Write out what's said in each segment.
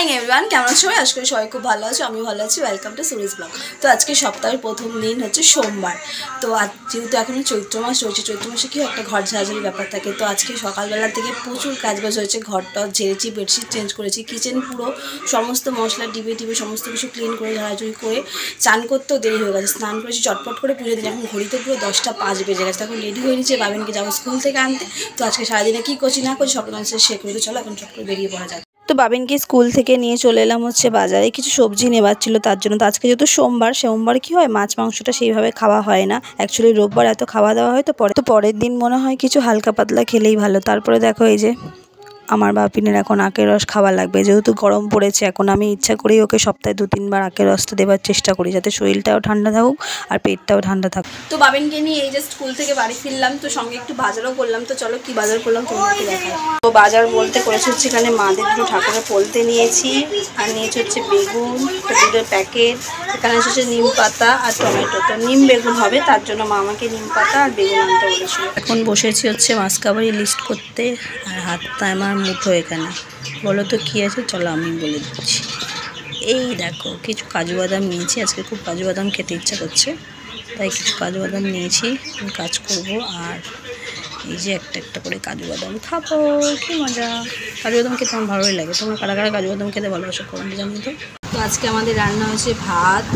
Morning everyone, কেমন আছো? আজকে সবাই খুব ভালো আছো, আমি ভালো আছি। Welcome to Suri's blog. তো আজকে সপ্তাহের প্রথম দিন হচ্ছে সোমবার। তো আজ যেহেতু এখনও চৈত্র মাস রয়েছে, চৈত্র মাসে কি একটা ঘর ঝাড়াঝাড়ির ব্যাপার থাকে। তো আজকে সকালবেলা থেকে প্রচুর কাজবাজ হয়েছে। ঘরটা ঝেড়েছি, বেডশিট চেঞ্জ করেছি, কিচেন পুরো সমস্ত মশলা ডিবে টিবে সমস্ত কিছু ক্লিন করে ঝাড়াঝুড়ি করে চান করতেও দেরি হয়ে গেছে। স্নান করেছি, চটপট করে পুজো দিন। এখন ঘড়িতে পুরো 10টা 5 বেজে গেছে। তখন রেডি হয়ে নিচ্ছে বাবিনকে যাবো স্কুল থেকে আনতে। তো আজকে সারাদিনে কী করছি না করছি সকাল মানুষের শেখ করে। চলো এখন চট করে বেরিয়ে পড়া যায়। তো বাবিনকে স্কুল থেকে নিয়ে চলে এলাম হচ্ছে বাজারে, কিছু সবজি নেবার ছিল তার জন্য। তো আজকে যেহেতু সোমবার কি হয়, মাছ মাংসটা সেইভাবে খাওয়া হয় না। অ্যাকচুয়ালি রোববার এত খাওয়া দাওয়া হয়, তো পরের দিন মনে হয় কিছু হালকা পাতলা খেলেই ভালো। তারপরে দেখো এই যে আমার বাপিনের এখন আখের রস খাওয়া লাগবে, যেহেতু গরম পড়েছে। এখন আমি ইচ্ছা করেই ওকে সপ্তাহে 2-3 বার আখের রসটা দেওয়ার চেষ্টা করি, যাতে শরীরটাও ঠান্ডা থাকুক আর পেটটাও ঠান্ডা থাকুক। তো বাবিনকে নিয়ে এই যে স্কুল থেকে বাড়ি ফিরলাম, তো সঙ্গে একটু বাজারও করলাম। তো চলো কি বাজার করলাম তোমাকে দেখাই। তো বাজার বলতে করেছে হচ্ছে এখানে মাদের দুটো ঠাকুরের পলতে নিয়েছি, আর নিয়েছি হচ্ছে বেগুন, দুধের প্যাকেট, এখানে হচ্ছে নিম পাতা আর টমেটো। তো নিম বেগুন হবে, তার জন্য মা আমাকে নিম পাতা আর বেগুন আনতে বলেছিল। এখন বসেছি হচ্ছে মাসকাবারি লিস্ট করতে, আর হাতটা আমার মুঠো এখানে। বলো তো কী আছে, চলো আমি বলে দিচ্ছি। এই দেখো কিছু কাজু বাদাম নিয়েছি, আজকে খুব কাজু বাদাম খেতে ইচ্ছা করছে, তাই কিছু কাজু বাদাম নিয়েছি, কাজ করব। আর এই যে একটা করে কাজু বাদাম খাবো, কি মজা। কাজু বাদাম খেতে আমার ভালোই লাগে। তোমরা কারা কারা কাজু বাদাম খেতে ভালোবাসো কমেন্টে জানিয়ে তো। তো আজকে আমাদের রান্না হচ্ছে ভাত,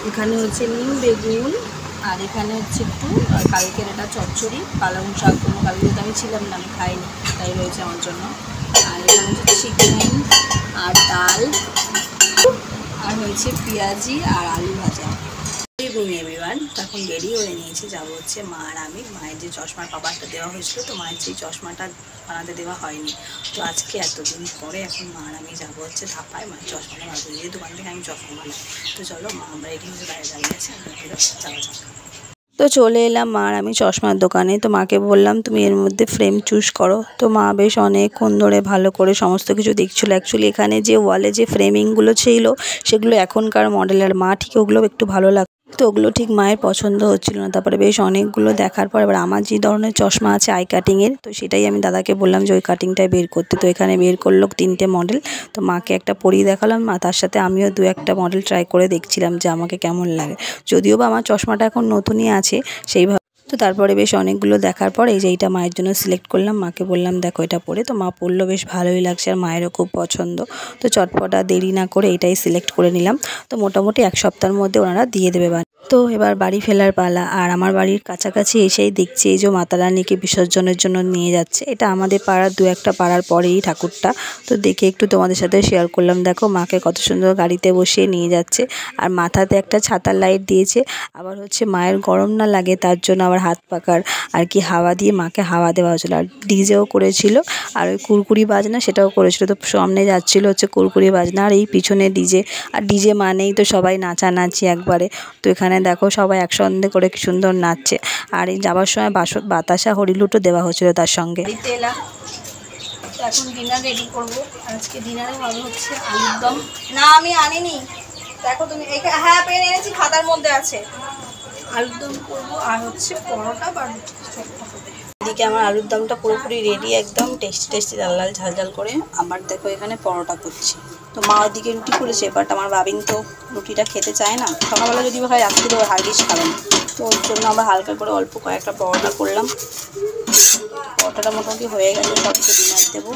এখানে হচ্ছে নিম বেগুন, আর এখানে হচ্ছে একটু কালকের এটা চচ্চড়ি, পালং শাক। কোনো কালকে তো আমি ছিলাম না, আমি খাইনি, তাই রয়েছে আমার জন্য। আর এখানে হচ্ছে চিকেন আর ডাল, আর হয়েছে পেঁয়াজি আর আলু ভাজা। এভরিওয়ান, তখন রেডি হয়ে নিয়েছি, যাবো হচ্ছে মা আর আমি। মায়ের যে চশমার কভারটা দেওয়া হয়েছিল, তো মায়ের সেই চশমাটা বানাতে দেওয়া হয়নি। তো আজকে এতদিন পরে এখন মা আর আমি যাবো হচ্ছে ধাপায় মায়ের চশমাটা বানাতে। যে দোকান থেকে আমি চশমা বানাই। তো চলো, মা আমরা রেডি হয়ে বাইরে দাঁড়িয়ে আছি, আমরা যাওয়া যাক। তো চলে এলাম মা আর আমি চশমার দোকানে। তো মাকে বললাম তুমি এর মধ্যে ফ্রেম চুজ করো। তো মা বেশ অনেকক্ষণ ধরে ভালো করে সমস্ত কিছু দেখছিলো। অ্যাকচুয়ালি এখানে যে ওয়ালে যে ফ্রেমিংগুলো ছিল সেগুলো এখনকার মডেলের, মা ঠিক ওগুলো একটু ভালো লাগতো, তো ওগুলো ঠিক মায়ের পছন্দ হচ্ছিল না। তারপরে বেশ অনেকগুলো দেখার পর এবার আমার যে ধরনের চশমা আছে আই কাটিংয়ের, তো সেটাই আমি দাদাকে বললাম যে ওই কাটিংটাই বের করতে। তো এখানে বের করলো 3টে মডেল। তো মাকে একটা পরিয়ে দেখালাম, মা তার সাথে আমিও 2-1টা মডেল ট্রাই করে দেখছিলাম যে আমাকে কেমন লাগে। যদিও বা আমার চশমাটা এখন নতুনই আছে সেইভাবে। তো তারপরে বেশ অনেকগুলো দেখার পর এই যে এইটা মায়ের জন্য সিলেক্ট করলাম। মাকে বললাম দেখো এটা পরে। তো মা পরলো, বেশ ভালোই লাগছে আর মায়েরও খুব পছন্দ। তো চটপটা দেরি না করে এটাই সিলেক্ট করে নিলাম। তো মোটামুটি 1 সপ্তাহের মধ্যে ওনারা দিয়ে দেবে। তো এবার বাড়ি ফেরার পালা। আর আমার বাড়ির কাছাকাছি এসেই দেখছি এই যে মাতা রানীকে বিসর্জনের জন্য নিয়ে যাচ্ছে। এটা আমাদের পাড়ার 2-1টা পাড়ার পরেই ঠাকুরটা। তো দেখে একটু তোমাদের সাথে শেয়ার করলাম। দেখো মাকে কত সুন্দর গাড়িতে বসিয়ে নিয়ে যাচ্ছে, আর মাথাতে একটা ছাতার লাইট দিয়েছে। আবার হচ্ছে মায়ের গরম না লাগে তার জন্য আবার হাত পাকার আর কি হাওয়া দিয়ে মাকে হাওয়া দেওয়া হয়েছিল। আর ডিজেও করেছিল, আর ওই কুরকুরি বাজনা সেটাও করেছিল। তো সামনে যাচ্ছিল হচ্ছে কুরকুরি বাজনা, আর এই পিছনে ডিজে। আর ডিজে মানেই তো সবাই নাচানাচি একবারে। তো এখানে দেখো সবাই একসঙ্গে করে কি সুন্দর নাচছে। আর এই যাওয়ার সময় বাতাসা হরিলুটও দেওয়া হচ্ছিল তার সঙ্গে। এলাম, তো এখন ডিনার রেডি করবো। আজকে ডিনারে হবে হচ্ছে আলুর দম। না আমি আনিনি, দেখো তুমি। হ্যাঁ পেন এনেছি, খাতার মধ্যে আছে। আলুর দম করবো, আর হচ্ছে পরোটা বা এদিকে আমার আলুর দমটা পুরোপুরি রেডি, একদম টেস্টি লাল লাল ঝাল ঝাল করে। আবার দেখো এখানে পরোটা করছি। তো মা ওদিকে রুটি করেছে, বাট আমার বাবিন তো রুটিটা খেতে চায় না। সকালবেলা যদি হয় রাত্রি তো হারগিস খাবে না, তো ওর জন্য আবার হালকা করে অল্প কয়েকটা পরোটা করলাম। পরোটাটা মোটামুটি হয়ে গেছে, সবকে ডিনার দেবো।